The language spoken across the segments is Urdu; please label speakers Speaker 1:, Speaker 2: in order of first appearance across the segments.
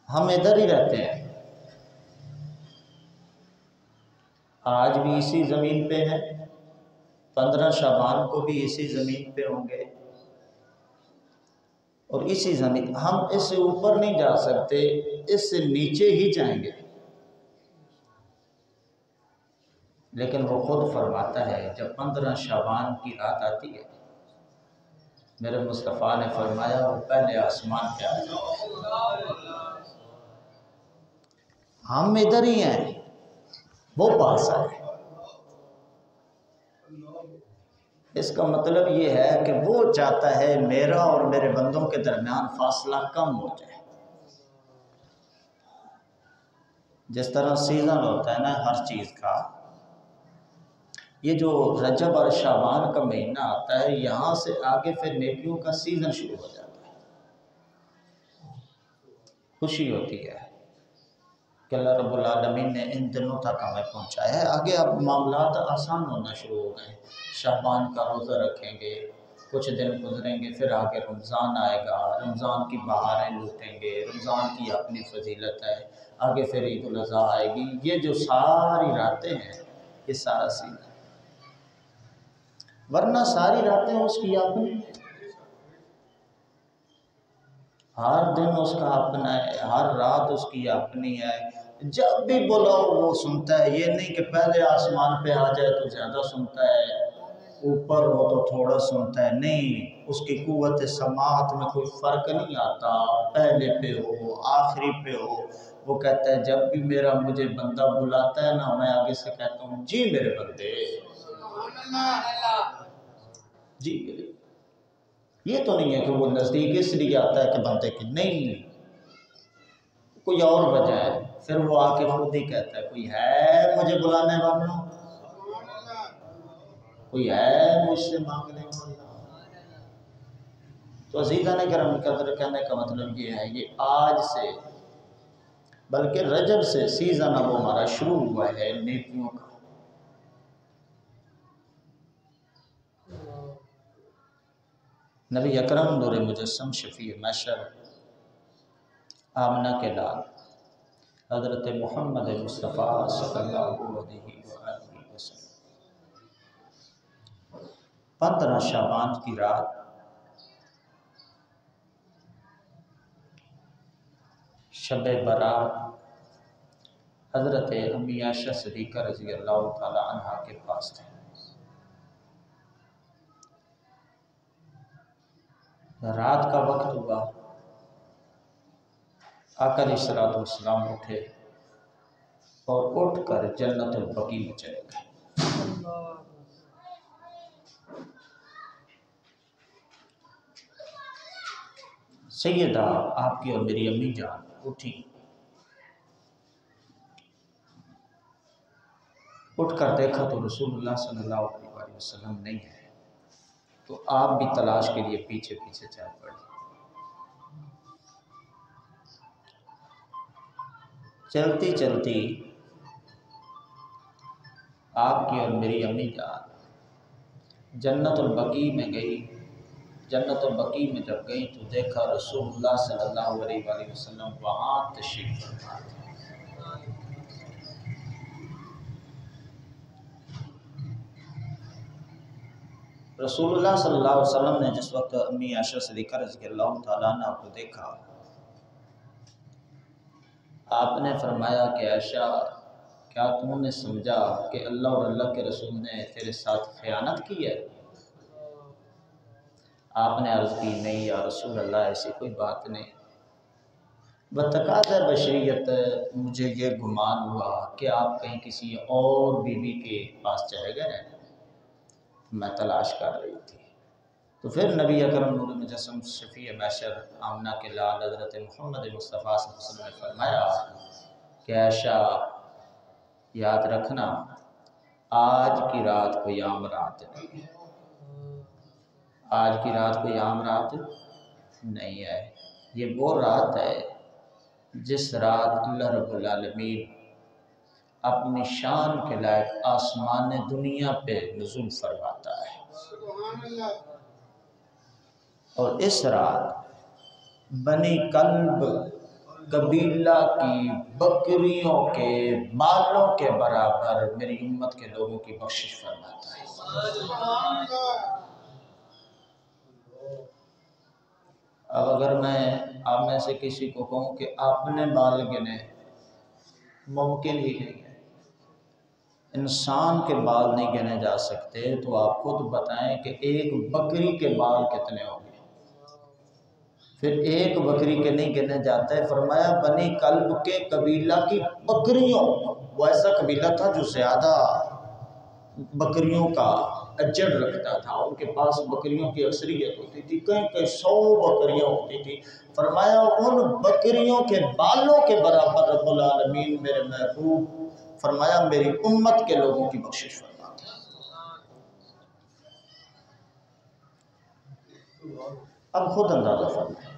Speaker 1: ہم ادھر ہی رہتے ہیں، آج بھی اسی زمین پہ ہیں، 15 شعبان کو بھی اسی زمین پہ ہوں گے اور اسی زمین، ہم اس سے اوپر نہیں جا سکتے، اس سے نیچے ہی جائیں گے۔ لیکن وہ خود فرماتا ہے جب 15 شعبان کی رات آتی ہے، میرے مصطفیٰ نے فرمایا وہ پہلے آسمان پہ آ جائے، ہم ادھر ہی ہیں، وہ پاس آئے۔ اس کا مطلب یہ ہے کہ وہ چاہتا ہے میرا اور میرے بندوں کے درمیان فاصلہ کم ہو جائے۔ جس طرح سیزن ہوتا ہے نا ہر چیز کا، یہ جو رجب اور شعبان کا مہینہ آتا ہے، یہاں سے آگے پھر نیکیوں کا سیزن شروع ہو جاتا ہے۔ خوشی ہوتی ہے کہ اللہ رب العالمین نے ان دنوں تک ہمیں پہنچایا ہے، آگے اب معاملات آسان ہونا شروع ہو گئے۔ شعبان کا روزہ رکھیں گے، کچھ دن گزریں گے، پھر آگے رمضان آئے گا، رمضان کی بہاریں لوٹیں گے، رمضان کی اپنی فضیلت ہے، آگے پھر عید الاضحیٰ آئے گی۔ یہ جو ساری راتیں ہیں یہ سارا سیزن، ورنہ ساری راتیں اس کی اپنی، ہر دن اس کا اپنا ہے، ہر رات اس کی اپنی ہے، جب بھی بلاؤ وہ سنتا ہے۔ یہ نہیں کہ پہلے آسمان پہ آ جائے تو زیادہ سنتا ہے، اوپر ہو تو تھوڑا سنتا ہے، نہیں، اس کی قوت سماعت میں کوئی فرق نہیں آتا، پہلے پہ ہو آخری پہ ہو۔ وہ کہتا ہے جب بھی میرا مجھے بندہ بلاتا ہے نا، میں آگے سے کہتا ہوں جی میرے بندے، جی میرے۔ یہ تو نہیں ہے کہ وہ نزدیک اس لیے آتا ہے کہ بندے کی، نہیں، کوئی اور وجہ ہے، پھر وہ آ کے خود ہی کہتا ہے کوئی ہے مجھے بلانے والا، کوئی ہے مجھ سے مانگنے والا۔ تو عزیزان کرام قدر کہنے کا مطلب یہ ہے، یہ آج سے بلکہ رجب سے سیزن اب ہمارا شروع ہوا ہے نیکیوں کا۔ نبی اکرم نور مجسم شفیع محشر آمنہ کے لال حضرت محمد مصطفیٰ صلی اللہ علیہ وآلہ وسلم 15 شعبان کی رات شب برات حضرت امی عائشہ صدیقہ رضی اللہ تعالی عنہ کے پاس تھے۔ رات کا وقت ہوا، آقا علیہ الصلوۃ والسلام اٹھے اور اٹھ کر جنت البقیع میں چلے گئے۔ سیدہ آپ کی اور میری امی جان اٹھی، اٹھ کر دیکھا تو رسول اللہ صلی اللہ علیہ وسلم نہیں ہے، تو آپ بھی تلاش کے لیے پیچھے پیچھے چل پڑی۔ چلتی چلتی آپ کی اور میری امی جان جنت البقیع میں گئی۔ جنت البقیع میں جب گئی تو دیکھا رسول اللہ صلی اللہ علیہ وآلہ وسلم وہاں تشریف فرما تھے۔ رسول اللہ صلی اللہ علیہ وسلم نے جس وقت امی عائشہ صدیقہ رضی اللہ تعالیٰ عنہ کو دیکھا، آپ نے فرمایا کہ عائشہ کیا تم نے سمجھا کہ اللہ اور اللہ کے رسول نے تیرے ساتھ خیانت کی ہے؟ آپ نے عرض کی نہیں یا رسول اللہ ایسی کوئی بات نہیں، بتقاضۂ بشریت مجھے یہ گمان ہوا کہ آپ کہیں کسی اور بیوی کے پاس چلے گئے، میں تلاش کر رہی تھی۔ تو پھر نبی اکرم نور مجسم شفیع محشر آمنہ کے لال حضرت محمد مصطفیٰ صلی اللہ علیہ وسلم نے فرمایا کہ عائشہ یاد رکھنا آج کی رات کوئی عام رات نہیں ہے، آج کی رات کوئی عام رات نہیں ہے، یہ وہ رات ہے جس رات اللہ رب العالمین اپنی شان کے لائق آسمان دنیا پہ نزول فرماتا ہے۔ اور اس رات بنی کلب قبیلہ کی بکریوں کے بالوں کے برابر میری امت کے لوگوں کی بخشش فرماتا ہے۔ اب اگر میں آپ میں سے کسی کو کہوں کہ اپنے بال گنے، ممکن ہی نہیں ہے، انسان کے بال نہیں گنے جا سکتے، تو آپ خود بتائیں کہ ایک بکری کے بال کتنے ہوں گے؟ پھر ایک بکری کے نہیں گنے جاتے، فرمایا بنی کلب کے قبیلہ کی بکریوں، وہ ایسا قبیلہ تھا جو زیادہ بکریوں کا اجڑ رکھتا تھا، ان کے پاس بکریوں کی اکثریت ہوتی تھی، کئی 100 بکریاں ہوتی تھی۔ فرمایا ان بکریوں کے بالوں کے برابر رب العالمین میرے محبوب، فرمایا میری امت کے لوگوں کی بخشش فرماتا ہے۔ اب خود اندازہ فرمائیں،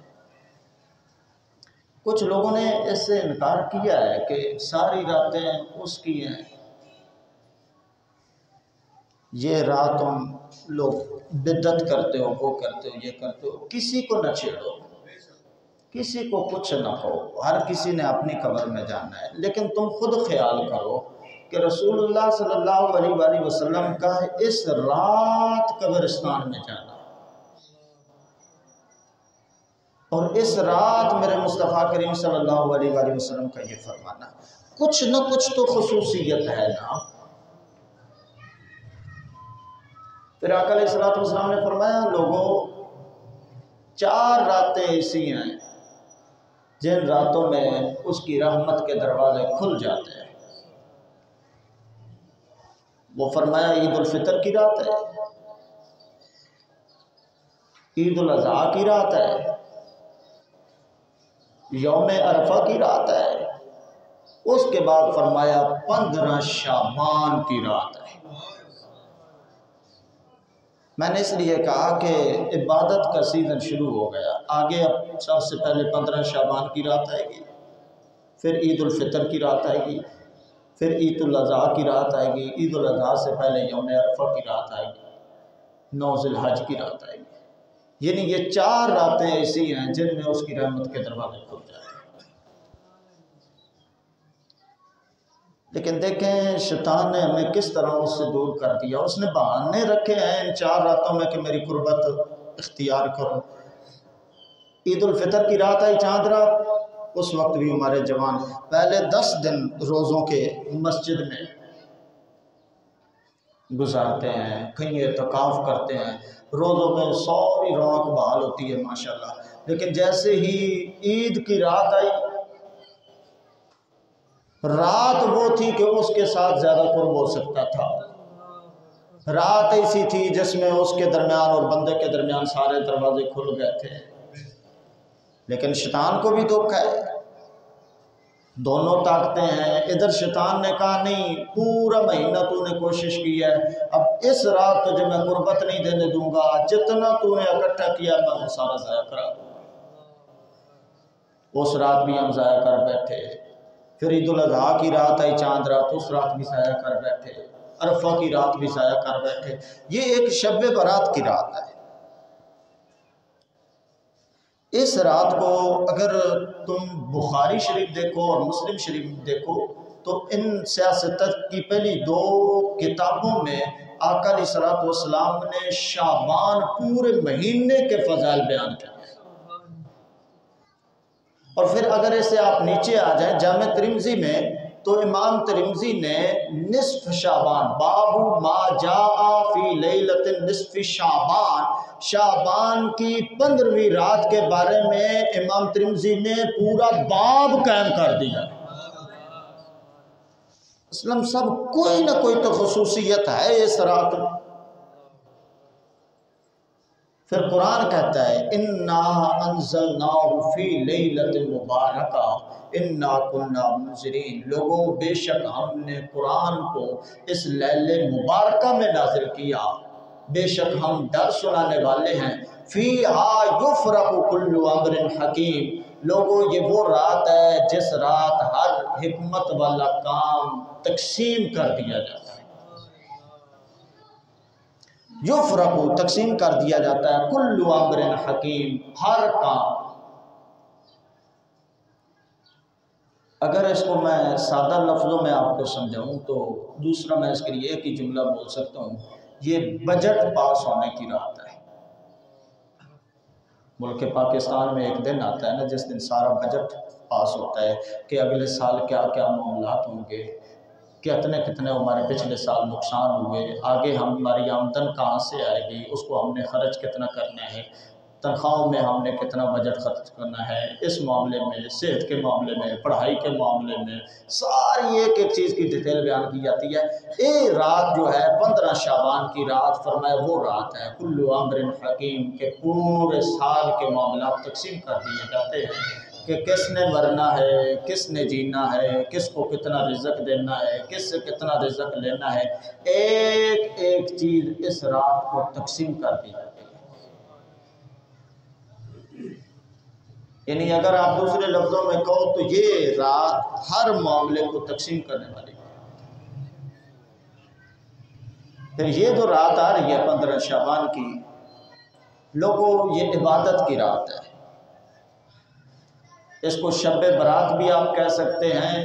Speaker 1: کچھ لوگوں نے اس سے انکار کیا ہے کہ ساری راتیں اس کی ہیں، یہ رات تم لوگ بدعت کرتے ہو، وہ کرتے ہو، یہ کرتے ہو، کسی کو نہ چھیڑو، کسی کو کچھ نہ کہو، ہر کسی نے اپنی قبر میں جانا ہے، لیکن تم خود خیال کرو کہ رسول اللہ صلی اللہ علیہ وآلہ وسلم کا اس رات قبرستان میں جانا، اور اس رات میرے مصطفیٰ کریم صلی اللہ علیہ وآلہ وسلم کا یہ فرمانا، کچھ نہ کچھ تو خصوصیت ہے نا۔ پھر آقا علیہ السلام نے فرمایا لوگوں 4 راتیں ایسی ہیں جن راتوں میں اس کی رحمت کے دروازے کھل جاتے ہیں۔ وہ فرمایا عید الفطر کی رات ہے، عید الاضحیٰ کی رات ہے، یوم عرفہ کی رات ہے، اس کے بعد فرمایا 15 شعبان کی رات ہے۔ میں نے اس لیے کہا کہ عبادت کا سیزن شروع ہو گیا، آگے اب سب سے پہلے 15 شعبان کی رات آئے گی، پھر عید الفطر کی رات آئے گی، پھر عید الاضحیٰ کی رات آئے گی، عید الاضحیٰ سے پہلے یوم عرفہ کی رات آئے گی، 9 ذی الحج کی رات آئے گی، یعنی یہ 4 راتیں ایسی ہیں جن میں اس کی رحمت کے دروازے کھل جاتے ہیں۔ لیکن دیکھیں شیطان نے ہمیں کس طرح اس سے دور کر دیا، اس نے بہانے رکھے ہیں ان 4 راتوں میں کہ میری قربت اختیار کرو۔ عید الفطر کی رات آئی چاند رات، اس وقت بھی ہمارے جوان پہلے 10 دن روزوں کے مسجد میں گزارتے ہیں، کہیں اعتکاف کرتے ہیں، روزوں میں ساری رونق بحال ہوتی ہے ماشاءاللہ، لیکن جیسے ہی عید کی رات آئی، رات وہ تھی کہ اس کے ساتھ زیادہ قرب ہو سکتا تھا، رات ایسی تھی جس میں اس کے درمیان اور بندے کے درمیان سارے دروازے کھل گئے تھے، لیکن شیطان کو بھی دکھ ہے، دونوں طاقتیں ہیں۔ ادھر شیطان نے کہا نہیں پورا مہینہ تو نے کوشش کی ہے، اب اس رات تجھے میں قربت نہیں دینے دوں گا، جتنا تو نے اکٹھا کیا میں وہ سارا ضائع کرا دوں گا۔ اس رات بھی ہم ضائع کر بیٹھے، پھر عید الاضحیٰ کی رات آئی چاند رات، اس رات بھی ضائع کر بیٹھے، عرفہ کی رات بھی ضائع کر بیٹھے، یہ ایک شب برات کی رات ہے۔ اس رات کو اگر تم بخاری شریف دیکھو اور مسلم شریف دیکھو تو ان سیاست کی پہلی 2 کتابوں میں آقا علیہ السلام نے شعبان پورے مہینے کے فضائل بیان کیا۔ اور پھر اگر اسے آپ نیچے آ جائیں جامع ترمذی میں تو امام ترمذی نے نصف شعبان، باب ما جاء فی لیلۃ نصف شعبان، شعبان کی 15ویں رات کے بارے میں امام ترمذی نے پورا باب قائم کر دیا۔ اسلام سب کوئی نہ کوئی تو خصوصیت ہے اس رات میں۔ پھر قرآن کہتا ہے اِنَّا أَنزَلْنَاهُ فِي لَيْلَةٍ مُبَارَكَةٍ اِنَّا كُنَّا مُنذِرِينَ، لوگوں بے شک ہم نے قرآن کو اس لیل مبارکہ میں نازل کیا، بے شک ہم ڈر سنانے والے ہیں، فِيهَا يُفْرَقُ كُلُّ أَمْرٍ حَكِيمٍ، لوگوں یہ وہ رات ہے جس رات ہر حکمت والا کام تقسیم کر دیا جاتا ہے، یفرقو تقسیم کر دیا جاتا ہے، کل امر حکیم، ہر کام اگر اس کو میں سادہ لفظوں میں آپ کو سمجھاؤں تو دوسرا میں اس کے لیے ایک ہی جملہ بول سکتا ہوں، یہ بجٹ پاس ہونے کی رات ہے۔ ملک پاکستان میں ایک دن آتا ہے نا جس دن سارا بجٹ پاس ہوتا ہے کہ اگلے سال کیا کیا معاملات ہوں گے، کتنے ہمارے پچھلے سال نقصان ہوئے، آگے ہماری آمدن کہاں سے آئے گی، اس کو ہم نے خرچ کتنا کرنا ہے، تنخواہوں میں ہم نے کتنا بجٹ خرچ کرنا ہے، اس معاملے میں، صحت کے معاملے میں، پڑھائی کے معاملے میں، ساری ایک ایک چیز کی ڈیٹیل بیان کی جاتی ہے۔ یہ رات جو ہے 15 شعبان کی رات، فرمایا وہ رات ہے کل امر حکیم، کہ پورے سال کے معاملات تقسیم کر دیے جاتے ہیں کہ کس نے مرنا ہے، کس نے جینا ہے، کس کو کتنا رزق دینا ہے، کس سے کتنا رزق لینا ہے، ایک ایک چیز اس رات کو تقسیم کر دی جاتی ہے۔ یعنی اگر آپ دوسرے لفظوں میں کہو تو یہ رات ہر معاملے کو تقسیم کرنے والی ہے۔ پھر یہ جو رات آ رہی ہے 15 شعبان کی، لوگوں یہ عبادت کی رات ہے، اس کو شب برات بھی آپ کہہ سکتے ہیں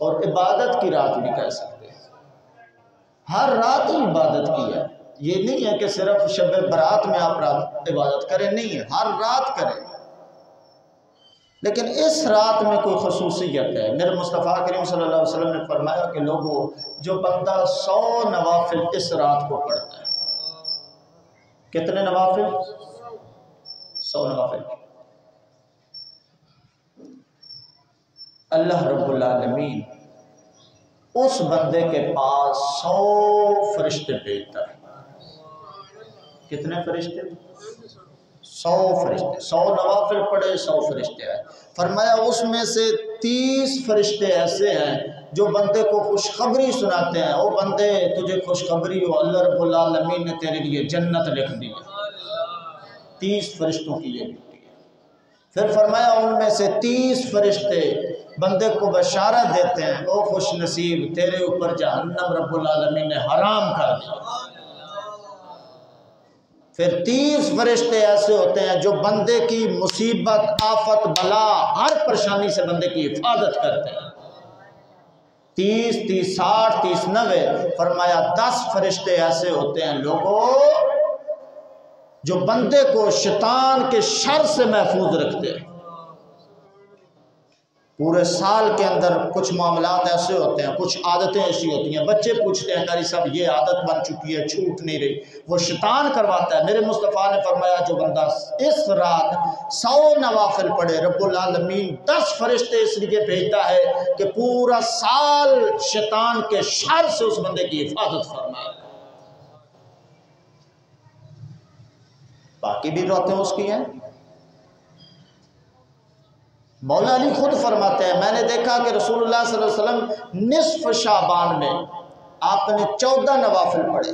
Speaker 1: اور عبادت کی رات بھی کہہ سکتے ہیں۔ ہر رات ہی عبادت کی ہے، یہ نہیں ہے کہ صرف شب برات میں آپ عبادت کریں، نہیں ہے، ہر رات کریں، لیکن اس رات میں کوئی خصوصیت ہے۔ میرے مصطفیٰ کریم صلی اللہ علیہ وسلم نے فرمایا کہ لوگوں، جو بندہ 100 نوافل اس رات کو پڑھتا ہے، کتنے نوافل؟ 100 نوافل، اللہ رب العالمین اس بندے کے پاس 100 فرشتے بھیجتا ہے۔ کتنے فرشتے؟ 100 فرشتے، 100 نوافل پڑھے، 100 فرشتے ہیں۔ فرمایا اس میں سے 30 فرشتے ایسے ہیں جو بندے کو خوشخبری سناتے ہیں، او بندے تجھے خوشخبری ہو، اللہ رب العالمین نے تیرے لیے جنت لکھ دی ہے۔ 30 فرشتوں کی یہ ڈیوٹی ہے۔ پھر فرمایا ان میں سے 30 فرشتے بندے کو بشارت دیتے ہیں، او خوش نصیب تیرے اوپر جہنم رب العالمین نے حرام کر دیا۔ پھر 30 فرشتے ایسے ہوتے ہیں جو بندے کی مصیبت، آفت، بلا، ہر پریشانی سے بندے کی حفاظت کرتے ہیں۔ 30 30 60 30 90، فرمایا 10 فرشتے ایسے ہوتے ہیں لوگوں جو بندے کو شیطان کے شر سے محفوظ رکھتے ہیں۔ پورے سال کے اندر کچھ معاملات ایسے ہوتے ہیں، کچھ عادتیں ایسی ہوتی ہیں، بچے پوچھتے ہیں قاری صاحب یہ عادت بن چکی ہے، چھوٹ نہیں رہی، وہ شیطان کرواتا ہے۔ میرے مصطفیٰ نے فرمایا جو بندہ اس رات 100 نوافل پڑھے، رب العالمین 10 فرشتے اس لیے بھیجتا ہے کہ پورا سال شیطان کے شر سے اس بندے کی حفاظت فرمائے۔ باقی بھی راتیں اس کی ہیں۔ مولا علی خود فرماتے ہیں، میں نے دیکھا کہ رسول اللہ صلی اللہ علیہ وسلم نصف شعبان میں آپ نے 14 نوافل پڑھے،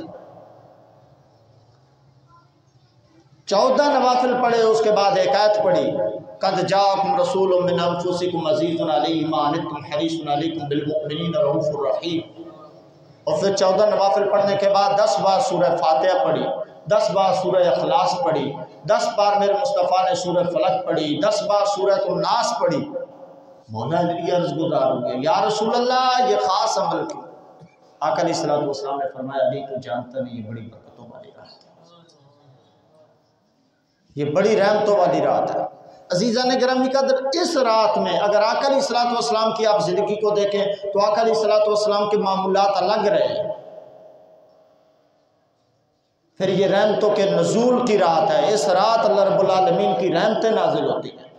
Speaker 1: 14 نوافل پڑھے، اس کے بعد ایک آیت پڑھی، قد جاءکم رسول من انفسکم عزیز علیہ ما عنتم حریص علیکم بالمؤمنین رؤوف الرحیم۔ اور پھر 14 نوافل پڑھنے کے بعد 10 بار سورہ فاتحہ پڑھی، 10 بار سورہ اخلاص پڑھی، 10 بار میرے مصطفیٰ نے سورہ فلق پڑھی، 10 بار سورہ الناس پڑھی۔ مولا علی عرض گزار ہوئے، یا رسول اللہ یہ خاص عمل کی۔ آقا علیہ السلام نے فرمایا علی تو جانتا نہیں یہ بڑی برکتوں والی رات ہے، یہ بڑی رحمتوں والی رات ہے۔ عزیزان گرامی قدر، اس رات میں اگر آقا علیہ السلام کی آپ زندگی کو دیکھیں تو آقا علیہ السلام کے معمولات الگ رہے ہیں۔ پھر یہ رحمتوں کے نزول کی رات ہے، اس رات اللہ رب العالمین کی رحمتیں نازل ہوتی ہیں۔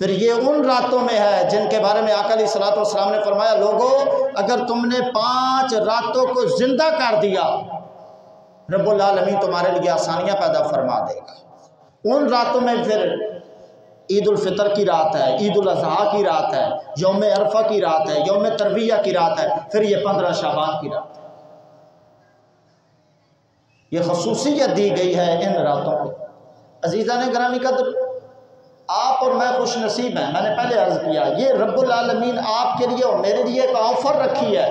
Speaker 1: پھر یہ ان راتوں میں ہے جن کے بارے میں آقا علیہ السلام نے فرمایا لوگوں اگر تم نے 5 راتوں کو زندہ کر دیا رب العالمین تمہارے لیے آسانیاں پیدا فرما دے گا۔ ان راتوں میں پھر عید الفطر کی رات ہے، عید الاضحیٰ کی رات ہے، یوم عرفہ کی رات ہے، یوم ترویہ کی رات ہے، پھر یہ 15 شعبان کی رات ہے۔ یہ خصوصیت دی گئی ہے ان راتوں کو۔ عزیزان گرامی قدر، آپ اور میں خوش نصیب ہیں، میں نے پہلے عرض کیا یہ رب العالمین آپ کے لیے اور میرے لیے ایک آفر رکھی ہے،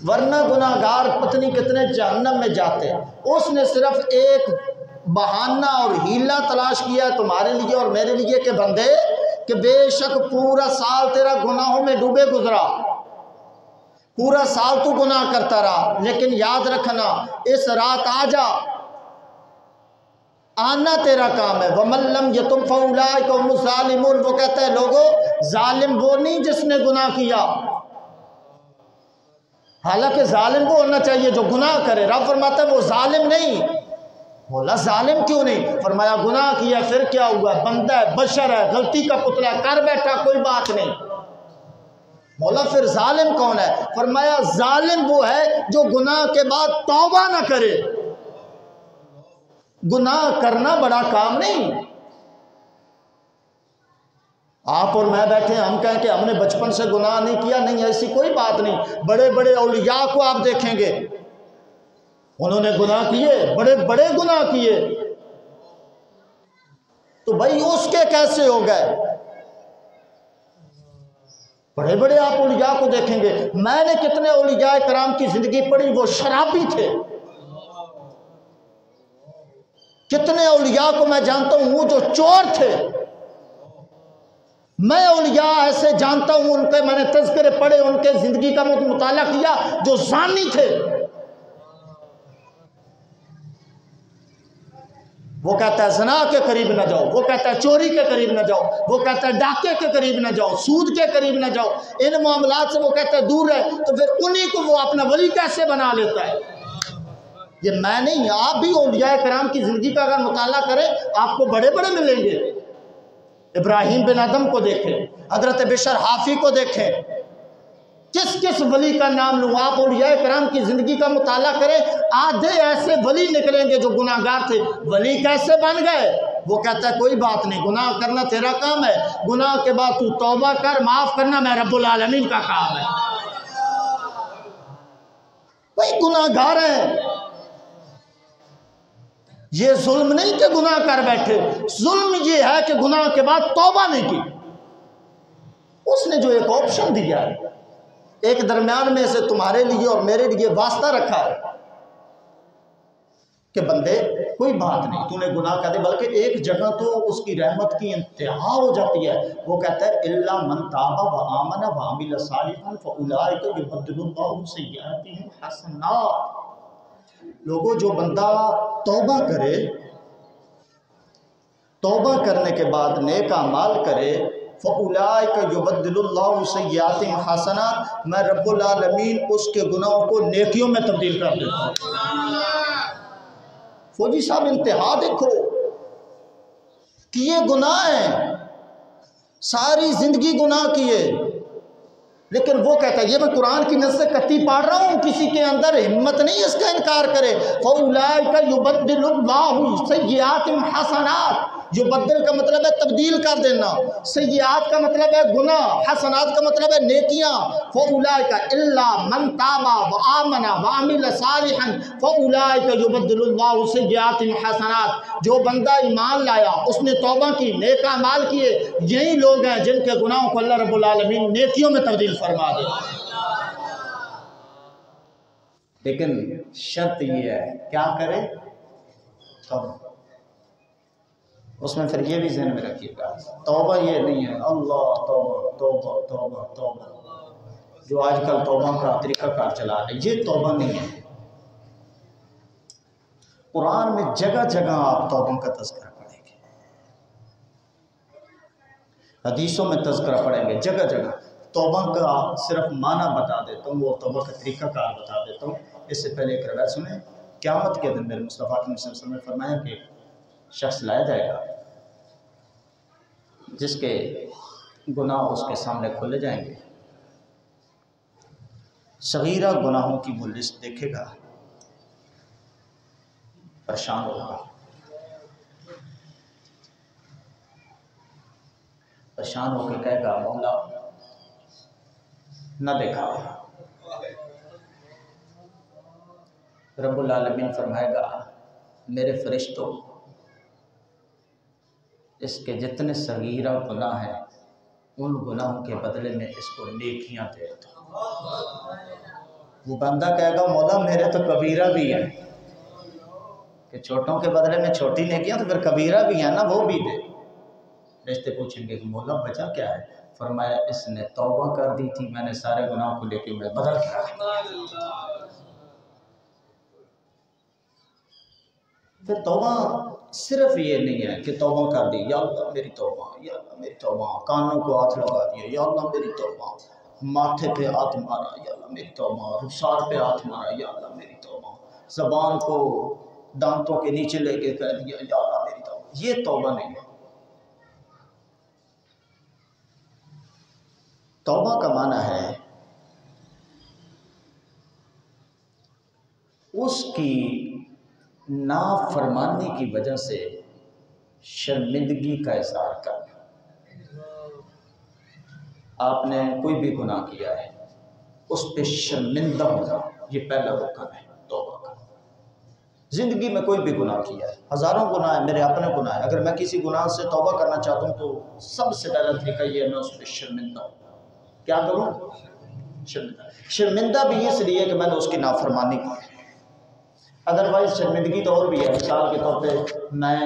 Speaker 1: ورنہ گناہگار پتنی کتنے جہنم میں جاتے ہیں۔ اس نے صرف ایک بہانہ اور ہیلہ تلاش کیا ہے تمہارے لیے اور میرے لیے کہ بندے کہ بے شک پورا سال تیرا گناہوں میں ڈوبے گزرا، پورا سال تو گناہ کرتا رہا، لیکن یاد رکھنا اس رات آ جا، آنا تیرا کام ہے۔ وَمَن لَّمْ يَتُبْ فَأُولَٰئِکَ هُمُ الظَّالِمُونَ، وہ کہتا ہے لوگوں ظالم وہ نہیں جس نے گناہ کیا، حالانکہ ظالم وہ ہونا چاہیے جو گناہ کرے۔ رب فرماتا ہے وہ ظالم نہیں۔ بولا ظالم کیوں نہیں؟ فرمایا گناہ کیا پھر کیا ہوا، بندہ ہے، بشر ہے، غلطی کا پتلا ہے، کر بیٹھا کوئی بات نہیں۔ مولا پھر ظالم کون ہے؟ فرمایا ظالم وہ ہے جو گناہ کے بعد توبہ نہ کرے۔ گناہ کرنا بڑا کام نہیں۔ آپ اور میں بیٹھے ہم کہیں کہ ہم نے بچپن سے گناہ نہیں کیا، نہیں، ایسی کوئی بات نہیں۔ بڑے بڑے اولیاء کو آپ دیکھیں گے، انہوں نے گناہ کیے، بڑے بڑے گناہ کیے، تو بھائی اس کے کیسے ہو گئے؟ بڑے بڑے آپ اولیاء کو دیکھیں گے، میں نے کتنے اولیاء کرام کی زندگی پڑھی، وہ شرابی تھے۔ کتنے اولیاء کو میں جانتا ہوں وہ جو چور تھے۔ میں اولیاء ایسے جانتا ہوں، ان کے میں نے تذکرے پڑھے، ان کے زندگی کا مطالعہ کیا، جو زانی تھے۔ وہ کہتا ہے زنا کے قریب نہ جاؤ، وہ کہتا ہے چوری کے قریب نہ جاؤ، وہ کہتا ہے ڈاکے کے قریب نہ جاؤ، سود کے قریب نہ جاؤ، ان معاملات سے وہ کہتا ہے دور رہے۔ تو پھر انہی کو وہ اپنا ولی کیسے بنا لیتا ہے؟ یہ میں نہیں، آپ بھی اولیاء کرام کی زندگی کا اگر مطالعہ کریں آپ کو بڑے بڑے ملیں گے۔ ابراہیم بن ادم کو دیکھیں، حضرت بشر حافی کو دیکھیں، کس کس ولی کا نام لوں؟ آپ اولیاء کرام کی زندگی کا مطالعہ کریں، آدھے ایسے ولی نکلیں گے جو گناہ گار تھے۔ ولی کیسے بن گئے؟ وہ کہتا ہے کوئی بات نہیں، گناہ کرنا تیرا کام ہے، گناہ کے بعد تو توبہ کر، معاف کرنا میں رب العالمین کا کام ہے۔ وہی گناہ گار ہیں۔ یہ ظلم نہیں کہ گناہ کر بیٹھے، ظلم یہ ہے کہ گناہ کے بعد توبہ نہیں کی۔ اس نے جو ایک آپشن دیا ہے، ایک درمیان میں سے تمہارے لیے اور میرے لیے واسطہ رکھا ہے کہ بندے کوئی بات نہیں، تو نے گناہ کر دے، بلکہ ایک جگہ تو اس کی رحمت کی انتہا ہو جاتی ہے۔ وہ کہتا ہے الا من تاب وآمن وعمل صالحا فاولئک یبدل اللہ سیئاتہم حسنات۔ لوگوں جو بندہ توبہ کرے، توبہ کرنے کے بعد نیک اعمال کرے، فَأُولَٰئِكَ يُبَدِّلُ اللَّهُ سَيِّئَاتِهِمْ حَسَنَاتٍ، میں رب العالمین اس کے گناہوں کو نیکیوں میں تبدیل کر دیتا ہوں۔ فوجی صاحب انتہا دیکھو، کیے گناہ ہیں، ساری زندگی گناہ کیے، لیکن وہ کہتا ہے، یہ میں قرآن کی نص سے کتی پڑھ رہا ہوں، کسی کے اندر ہمت نہیں اس کا انکار کرے۔ فَأُولَٰئِكَ يُبَدِّلُ اللَّهُ سَيِّئَاتِهِمْ حَسَنَاتٍ، یبدل کا مطلب ہے تبدیل کر دینا، سیئات کا مطلب ہے گناہ، حسنات کا مطلب ہے نیکیاں۔ فَأُولَٰئِكَ إِلَّا مَن تَابَ وَآمَنَ وَعَمِلَ صَالِحًا فَأُولَٰئِكَ يُبَدِّلُ اللَّهُ سَيِّئَاتِهِمْ حَسَنَاتٍ، جو بندہ ایمان لایا، اس نے توبہ کی، نیک اعمال کیے، یہی لوگ ہیں جن کے گناہوں کو اللہ رب العالمین نیکیوں میں تبدیل فرما دے۔ لیکن شرط یہ ہے، کیا کرے؟ توبہ۔ اس میں پھر یہ بھی ذہن میں رکھیے گا، توبہ یہ نہیں ہے اللہ توبہ توبہ توبہ توبہ، جو آج کل توبہ کا طریقہ کار چلا رہے، یہ توبہ نہیں ہے۔ قرآن میں جگہ جگہ آپ توبہ کا تذکرہ پڑھیں گے، حدیثوں میں تذکرہ پڑھیں گے، جگہ جگہ توبہ کا صرف معنی بتا دیتا ہوں، وہ توبہ کا طریقہ کار بتا دیتا ہوں۔ اس سے پہلے ایک روایت سنیں، قیامت کے دن میرے مصطفیٰ صلی اللہ علیہ وسلم نے فرمایا کہ شخص لایا جائے گا جس کے گناہ اس کے سامنے کھولے جائیں گے، صغیرہ گناہوں کی وہ لسٹ دیکھے گا، پریشان ہوگا، پریشان ہو کے کہے گا مولا نہ دیکھا۔ رب العالمین فرمائے گا میرے فرشتوں، اس کے جتنے صغیرہ گناہ ہیں ان گناہوں کے بدلے میں اس کو نیکیاں دے دو۔ وہ بندہ کہے گا مولا میرے تو کبیرہ بھی ہیں، کہ چھوٹوں کے بدلے میں چھوٹی نیکیاں، تو پھر کبیرہ بھی ہیں نا، وہ بھی دے۔ رشتے پوچھیں گے کہ مولا وجہ کیا ہے؟ فرمایا اس نے توبہ کر دی تھی، میں نے سارے گناہوں کو لے کے میں بدل کے رکھ دیا۔ پھر توبہ صرف یہ نہیں ہے کہ توبہ کر دی، یا اللہ میری توبہ، یا اللہ میری توبہ، کانوں کو ہاتھ لگا دیا، یا اللہ میری توبہ، ماتھے پہ ہاتھ مارا، یا اللہ میری توبہ، رخسار پہ ہاتھ مارا، یا اللہ میری توبہ، زبان کو دانتوں کے نیچے لے کے کہہ دیا، یا اللہ میری توبہ۔ یہ توبہ نہیں ہے۔ توبہ کا معنی ہے اس کی نافرمانی کی وجہ سے شرمندگی کا اظہار کرنا۔ آپ نے کوئی بھی گناہ کیا ہے، اس پہ شرمندہ ہونا، یہ پہلا رکن ہے توبہ کا۔ زندگی میں کوئی بھی گناہ کیا ہے، ہزاروں گناہ ہے، میرے اپنے گناہ ہے، اگر میں کسی گناہ سے توبہ کرنا چاہتا ہوں تو سب سے پہلا طریقہ یہ ہے میں اس پہ شرمندہ ہوں۔ کیا کروں؟ شرمندہ بھی اس لیے کہ میں نے اس کی نافرمانی کی ہے۔ ادروائز شرمندگی تو اور بھی ہے، مثال کے طور پہ میں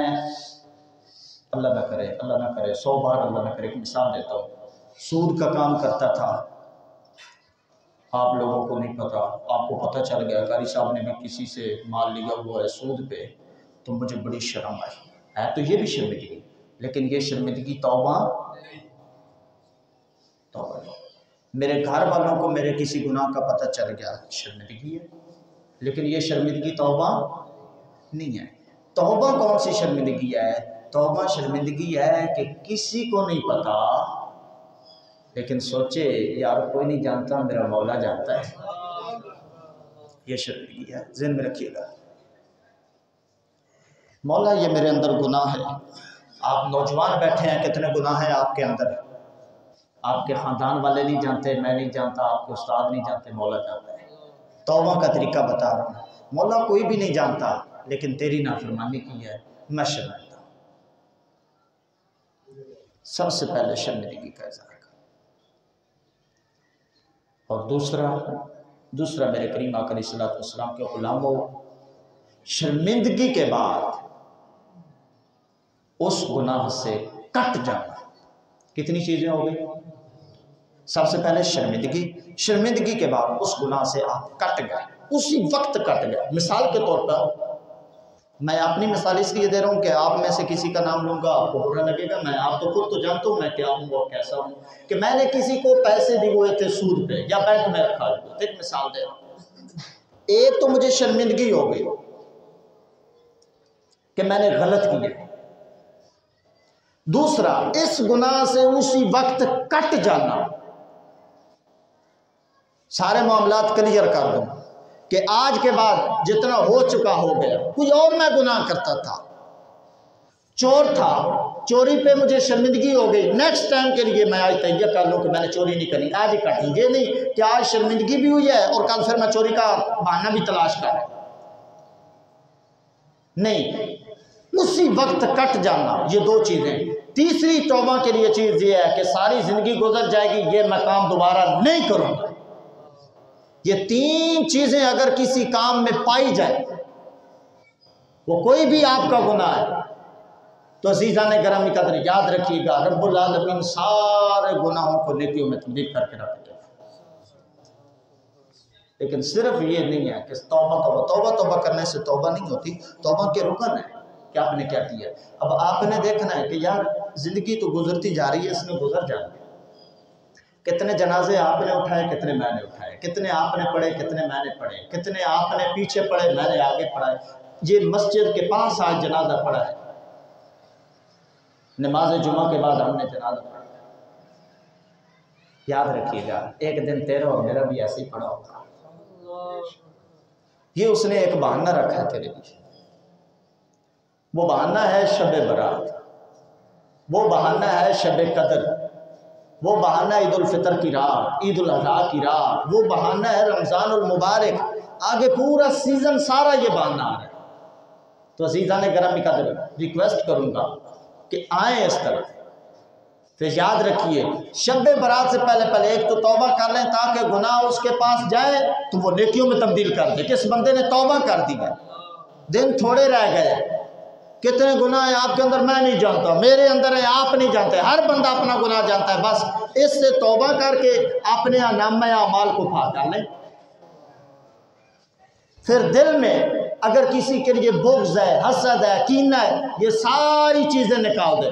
Speaker 1: اللہ نہ کرے 100 بار اللہ نہ کرے، ایک مثال دیتا ہوں، سود کا کام کرتا تھا، آپ لوگوں کو نہیں پتا، آپ کو پتہ چل گیا قاری صاحب نے بھی کسی سے مال لیا ہوا ہے سود پہ، تو مجھے بڑی شرم آئی ہے، تو یہ بھی شرمندگی، لیکن یہ شرمندگی توبہ میرے گھر والوں کو میرے کسی گناہ کا پتہ چل گیا، شرمندگی ہے، لیکن یہ شرمندگی توبہ نہیں ہے۔ توبہ کون سی شرمندگی ہے؟ توبہ شرمندگی ہے کہ کسی کو نہیں پتا، لیکن سوچے یار کوئی نہیں جانتا، میرا مولا جانتا ہے، یہ شرمندگی ہے، ذہن میں رکھیے گا۔ مولا یہ میرے اندر گناہ ہے، آپ نوجوان بیٹھے ہیں، کتنے گناہ ہیں آپ کے اندر، آپ کے خاندان والے نہیں جانتے، میں نہیں جانتا، آپ کے استاد نہیں جانتے، مولا جانتا ہے۔ توبہ کا طریقہ بتا رہا ہوں، مولا کوئی بھی نہیں جانتا لیکن تیری نافرمانی کی ہے، میں شرمندہ ہوں۔ سب سے پہلے شرمندگی کا اظہار کر۔ اور دوسرا میرے کریم آقا علیہ الصلوۃ والسلام کے غلاموں، شرمندگی کے بعد اس گناہ سے کٹ جانا۔ کتنی چیزیں ہو گئی؟ سب سے پہلے شرمندگی کے بعد اس گناہ سے آپ کٹ گئے، اسی وقت کٹ گئے۔ مثال کے طور پر میں اپنی مثال اس لیے دے رہا ہوں کہ آپ میں سے کسی کا نام لوں گا آپ کو برا لگے گا، میں آپ تو خود تو جانتا ہوں میں کیا ہوں اور کیسا ہوں، کہ میں نے کسی کو پیسے دیے ہوئے تھے سود پہ یا بینک میں رکھا ہوئے، ایک مثال دے رہا ہوں۔ ایک تو مجھے شرمندگی ہو گئی کہ میں نے غلط کیا، دوسرا اس گناہ سے اسی وقت کٹ جانا۔ سارے معاملات کلیئر کر دوں کہ آج کے بعد جتنا ہو چکا ہو گیا، کوئی اور میں گناہ کرتا تھا، چور تھا، چوری پہ مجھے شرمندگی ہو گئی، نیکسٹ ٹائم کے لیے میں آج تیار کر لوں کہ میں نے چوری نہیں کرنی، آج ہی کٹ لوں، یہ نہیں کہ آج شرمندگی بھی ہوئی ہے اور کل پھر میں چوری کا بہانہ بھی تلاش کر رہا ہوں، نہیں، اسی وقت کٹ جانا۔ یہ دو چیزیں۔ تیسری توبہ کے لیے چیز یہ ہے کہ ساری زندگی گزر جائے گی، یہ میں کام دوبارہ نہیں کروں گا۔ یہ تین چیزیں اگر کسی کام میں پائی جائے، وہ کوئی بھی آپ کا گناہ ہے، تو عزیزان گرامی قدر یاد رکھیے گا رب العالمین سارے گناہوں کو نیکیوں میں تبدیل کر کے رکھ دے گا۔ لیکن صرف یہ نہیں ہے کہ توبہ کرنے سے توبہ نہیں ہوتی، توبہ کے رکن ہے کہ آپ نے کیا کیا۔ اب آپ نے دیکھنا ہے کہ یار زندگی تو گزرتی جا رہی ہے، اس میں گزر جانا ہے۔ کتنے جنازے آپ نے اٹھائے، کتنے میں نے اٹھائے، کتنے آپ نے پڑھے، کتنے میں نے پڑھے، کتنے آپ نے پیچھے پڑھے، میں نے آگے پڑھائے۔ یہ مسجد کے پاس آج جنازہ پڑھا ہے، نماز جمعہ کے بعد ہم نے جنازہ پڑھا۔ یاد رکھیے گا ایک دن تیرا اور میرا بھی ایسے ہی پڑھا ہوگا۔ یہ اس نے ایک بہانہ رکھا ہے تیرے لیے، وہ بہانہ ہے شب برات، وہ بہانہ ہے شب قدر، وہ بہانہ عید الفطر کی رات، عید الاضحیٰ کی رات، وہ بہانہ ہے رمضان المبارک، آگے پورا سیزن سارا یہ بہانہ آ رہا ہے۔ تو عزیزان گرامی قدر ریکویسٹ کروں گا کہ آئیں اس طرف۔ پھر یاد رکھیے شب برات سے پہلے ایک تو توبہ کر لیں تاکہ گناہ اس کے پاس جائے تو وہ نیکیوں میں تبدیل کر دے۔ کس بندے نے توبہ کر دی ہے، دن تھوڑے رہ گئے، کتنے گناہ ہیں آپ کے اندر میں نہیں جانتا، میرے اندر ہے آپ نہیں جانتے، ہر بندہ اپنا گناہ جانتا ہے، بس اس سے توبہ کر کے اپنے نامہ اعمال کو پاک کر لیں۔ پھر دل میں اگر کسی کے لیے بغض ہے، حسد ہے، کینہ ہے، یہ ساری چیزیں نکال دیں،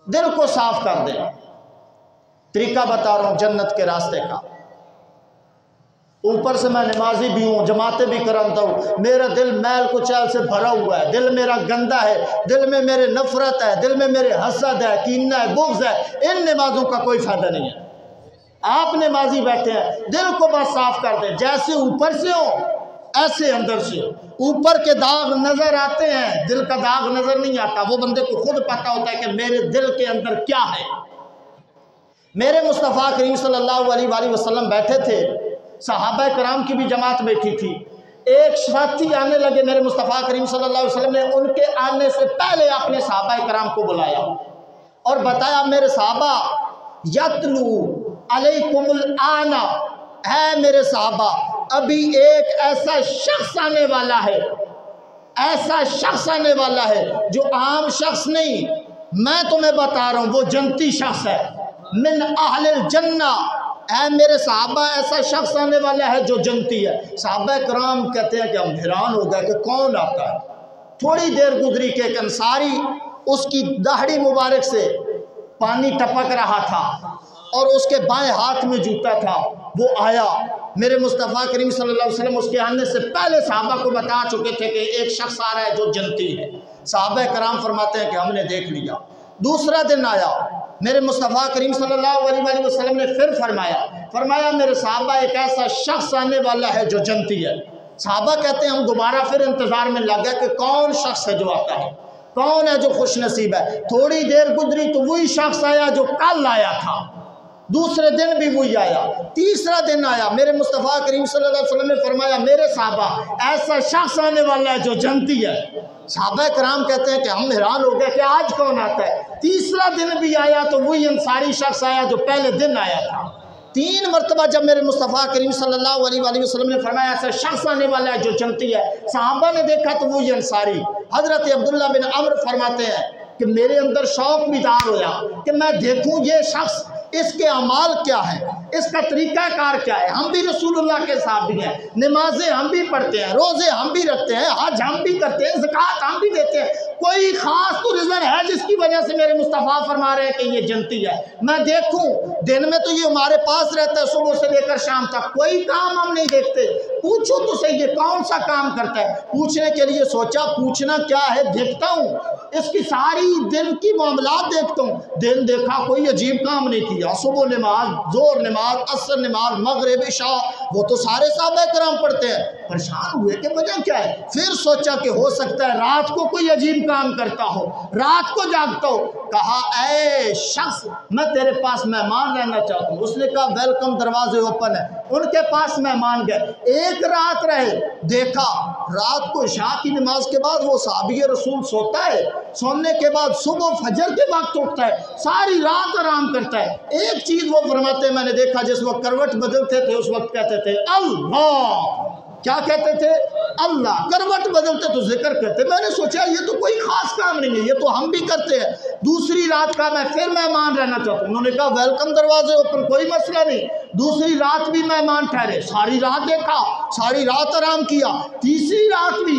Speaker 1: دل کو صاف کر دیں۔ طریقہ بتا رہا ہوں جنت کے راستے کا۔ اوپر سے میں نمازی بھی ہوں، جماعتیں بھی کرتا ہوں، میرا دل میل کچیل سے بھرا ہوا ہے، دل میرا گندا ہے، دل میں میرے نفرت ہے، دل میں میرے حسد ہے، کینہ ہے، بغض ہے، ان نمازوں کا کوئی فائدہ نہیں ہے۔ آپ نمازی بیٹھے ہیں، دل کو بس صاف کر دیں، جیسے اوپر سے ہو ایسے اندر سے ہو۔ اوپر کے داغ نظر آتے ہیں، دل کا داغ نظر نہیں آتا، وہ بندے کو خود پتہ ہوتا ہے کہ میرے دل کے اندر کیا ہے۔ میرے مصطفیٰ کریم صلی اللہ علیہ وآلہ وسلم بیٹھے تھے، صحابہ کرام کی بھی جماعت بیٹھی تھی، ایک ساتھی آنے لگے، میرے مصطفیٰ کریم صلی اللہ علیہ وسلم نے ان کے آنے سے پہلے اپنے صحابہ کرام کو بلایا اور بتایا، میرے صحابہ یتلو علیکم الآن، ہے میرے صحابہ ابھی ایک ایسا شخص آنے والا ہے، ایسا شخص آنے والا ہے جو عام شخص نہیں، میں تمہیں بتا رہا ہوں وہ جنتی شخص ہے، من اہل الجنہ، اے میرے صحابہ ایسا شخص آنے والا ہے جو جنتی ہے۔ صحابہ کرام کہتے ہیں کہ ہم حیران ہو گئے کہ کون آتا ہے۔ تھوڑی دیر گزری کہ ایک انصاری اس کی داڑھی مبارک سے پانی ٹپک رہا تھا اور اس کے بائیں ہاتھ میں جوتا تھا، وہ آیا، میرے مصطفیٰ کریم صلی اللہ علیہ وسلم اس کے آنے سے پہلے صحابہ کو بتا چکے تھے کہ ایک شخص آ رہا ہے جو جنتی ہے۔ صحابہ کرام فرماتے ہیں کہ ہم نے دیکھ لیا۔ دوسرا دن آیا، میرے مصطفیٰ کریم صلی اللہ علیہ وآلہ وسلم نے پھر فرمایا میرے صحابہ ایک ایسا شخص آنے والا ہے جو جنتی ہے۔ صحابہ کہتے ہیں ہم دوبارہ پھر انتظار میں لگ گئے کہ کون شخص ہے جو آتا ہے، کون ہے جو خوش نصیب ہے۔ تھوڑی دیر گزری تو وہی شخص آیا جو کل آیا تھا، دوسرے دن بھی وہی آیا، تیسرا دن آیا، میرے مصطفیٰ کریم صلی اللہ علیہ وسلم نے فرمایا میرے صحابہ ایسا شخص آنے والا ہے جو جنتی ہے۔ صحابہ کرام کہتے ہیں کہ ہم حیران ہو گئے کہ آج کون آتا ہے۔ تیسرا دن بھی آیا تو وہی انصاری شخص آیا جو پہلے دن آیا تھا۔ 3 مرتبہ جب میرے مصطفیٰ کریم صلی اللہ علیہ وآلہ وسلم نے فرمایا ایسا شخص آنے والا ہے جو جنتی ہے، صحابہ نے دیکھا تو وہی انصاری حضرت عبداللہ بن عمرو فرماتے ہیں کہ میرے اندر شوق بیدار ہوا کہ میں دیکھوں یہ شخص، اس کے اعمال کیا ہے، اس کا طریقہ کار کیا ہے۔ ہم بھی رسول اللہ کے صحابی ہیں، نمازیں ہم بھی پڑھتے ہیں، روزے ہم بھی رکھتے ہیں، حج ہم بھی کرتے ہیں، زکوٰۃ ہم بھی دیتے ہیں، کوئی خاص تو ریزن ہے جس کی وجہ سے میرے مصطفیٰ فرما رہے ہیں کہ یہ جنتی ہے۔ میں دیکھوں، دن میں تو یہ ہمارے پاس رہتا ہے صبح سے لے کر شام تک، کوئی کام ہم نہیں دیکھتے، پوچھو تو صحیح یہ کون سا کام کرتا ہے۔ پوچھنے کے لیے سوچا پوچھنا کیا ہے، دیکھتا ہوں اس کی ساری دن کی معاملات دیکھتا ہوں، دن دیکھا کوئی عجیب کام نہیں کیا، صبح نماز، ظہر نماز، عصر نماز، مغرب، عشاء، وہ تو سارے صحابہ کرام پڑھتے ہیں۔ پریشان ہوئے کہ وجہ کیا ہے، پھر سوچا کہ ہو سکتا ہے رات کو کوئی عجیب کام کرتا ہو، رات کو جاگتا ہو۔ کہا اے شخص میں تیرے پاس مہمان رہنا چاہتا ہوں۔ اس نے کہا ویلکم، دروازے اوپن ہے۔ ان کے پاس مہمان گئے، ایک رات رہے، دیکھا رات کو عشاء کی نماز کے بعد وہ صحابی رسول سوتا ہے، سونے کے بعد صبح فجر کے وقت اٹھتا ہے، ساری رات آرام کرتا ہے۔ ایک چیز وہ فرماتے ہیں میں نے دیکھا جس وقت کروٹ بدلتے تھے اس وقت کہتے تھے اللہ، کیا کہتے تھے؟ اللہ۔ کروٹ بدلتے تو ذکر کرتے۔ میں نے سوچا یہ تو کوئی خاص کام نہیں ہے، یہ تو ہم بھی کرتے ہیں۔ دوسری رات کا میں پھر مہمان رہنا چاہتا ہوں۔ انہوں نے کہا ویلکم، دروازے اوپن، کوئی مسئلہ نہیں۔ دوسری رات بھی مہمان ٹھہرے، ساری رات دیکھا، ساری رات آرام کیا۔ تیسری رات بھی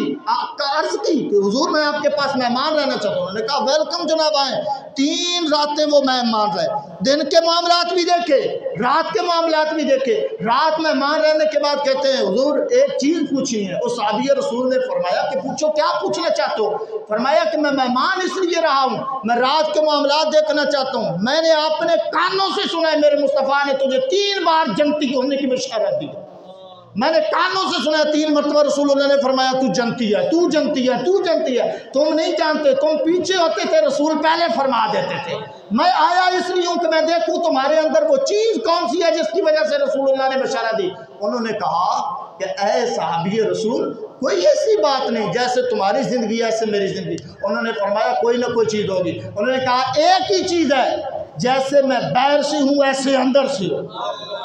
Speaker 1: عرض کی کہ حضور میں آپ کے پاس مہمان رہنا چاہتا ہوں۔ انہوں نے کہا ویلکم جناب آئیں۔ 3 راتیں وہ مہمان رہے، دن کے معاملات بھی دیکھے، رات کے معاملات بھی دیکھے۔ رات مہمان رہنے کے بعد کہتے ہیں حضور ایک چیز پوچھی ہے۔ اس صحابی رسول نے فرمایا کہ پوچھو، کیا پوچھنا چاہتے ہو؟ فرمایا کہ میں مہمان اس لیے رہا ہوں، میں رات کے معاملات دیکھنا چاہتا ہوں۔ میں نے اپنے کانوں سے سنا ہے میرے مصطفیٰ نے تجھے 3 بار جنتی ہونے کی بشارت دی۔ میں نے کانوں سے سنا ہے 3 مرتبہ رسول اللہ نے فرمایا تو جنتی ہے، تو جنتی ہے، تو جنتی ہے۔ تم نہیں جانتے، تم پیچھے ہوتے تھے، رسول پہلے فرما دیتے تھے۔ میں آیا اس لیے ہوں کہ میں دیکھوں تمہارے اندر وہ چیز کون سی ہے جس کی وجہ سے رسول اللہ نے بشارت دی۔ انہوں نے کہا کہ اے صحابی رسول کوئی ایسی بات نہیں، جیسے تمہاری زندگی ایسے میری زندگی۔ انہوں نے فرمایا کوئی نہ کوئی چیز ہوگی۔ انہوں نے کہا ایک ہی چیز ہے، جیسے میں باہر سے ہوں ایسے اندر سے ہوں۔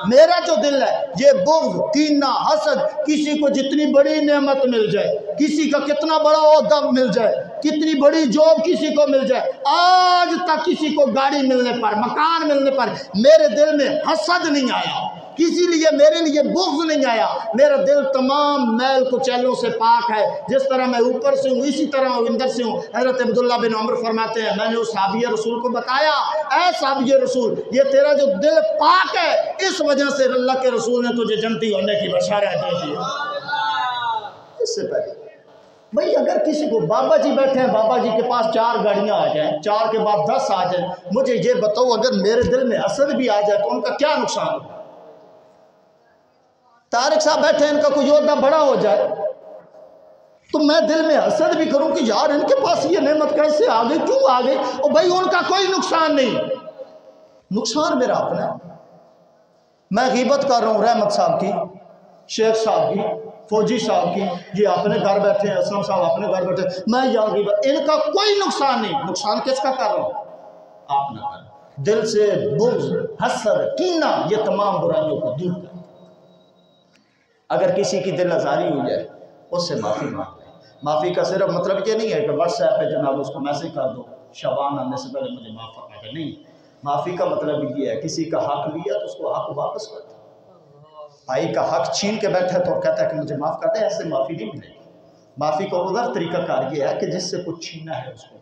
Speaker 2: میرا جو دل ہے یہ بغض، کینہ، حسد، کسی کو جتنی بڑی نعمت مل جائے، کسی کا کتنا بڑا عہدہ مل جائے، کتنی بڑی جاب کسی کو مل جائے، آج تک کسی کو گاڑی ملنے پر، مکان ملنے پر میرے دل میں حسد نہیں آیا، کسی لیے میرے لیے بغض نہیں آیا۔ میرا دل تمام میل کچیلوں سے پاک ہے، جس طرح میں اوپر سے ہوں اسی طرح اندر سے ہوں۔ حضرت عبداللہ بن عمر فرماتے ہیں میں نے اس صحابی رسول کو بتایا، اے صحابی رسول یہ تیرا جو دل پاک ہے اس وجہ سے اللہ کے رسول نے تجھے جنتی ہونے کی بشارت دے دی۔ اس سے پہلے بھئی اگر کسی کو بابا جی بیٹھے ہیں، بابا جی کے پاس 4 گاڑیاں آ جائیں، 4 کے بعد 10 آ جائیں، مجھے یہ بتاؤ اگر میرے دل میں حسد بھی آ جائے تو ان کا کیا نقصان ہو؟ طارق صاحب بیٹھے ہیں، ان کا کوئی عہدہ بڑا ہو جائے تو میں دل میں حسد بھی کروں کہ یار ان کے پاس یہ نعمت کیسے آ گئی، کیوں آ گئی؟ اور بھائی ان کا کوئی نقصان نہیں، نقصان میرا اپنا ہے۔ میں غیبت کر رہا ہوں رحمت صاحب کی، شیخ صاحب کی، فوجی صاحب کی، یہ اپنے گھر بیٹھے ہیں، اسلم صاحب اپنے گھر بیٹھے ہیں، میں یہاں غیبت، ان کا کوئی نقصان نہیں۔ نقصان کس کا کر رہا ہوں؟ آپ نہ کر۔ دل سے بغض، حسد، کینہ یہ تمام برائیوں کو دور کر۔ اگر کسی کی دل آزاری ہو جائے اس سے معافی مانگ لیں۔ معافی کا صرف مطلب یہ نہیں ہے کہ واٹس ایپ پہ جناب اس کو میسج کر دو شبان آنے سے پہلے مجھے معاف کرنا ہے، نہیں۔ معافی کا مطلب یہ ہے کسی کا حق لیا تو اس کو حق واپس کر دو۔ بھائی کا حق چھین کے بیٹھے تو کہتا ہے کہ مجھے معاف کر دیں، ایسے معافی نہیں ملے گی۔ معافی کا ادھر طریقہ کار یہ ہے کہ جس سے کچھ چھینا ہے اس کو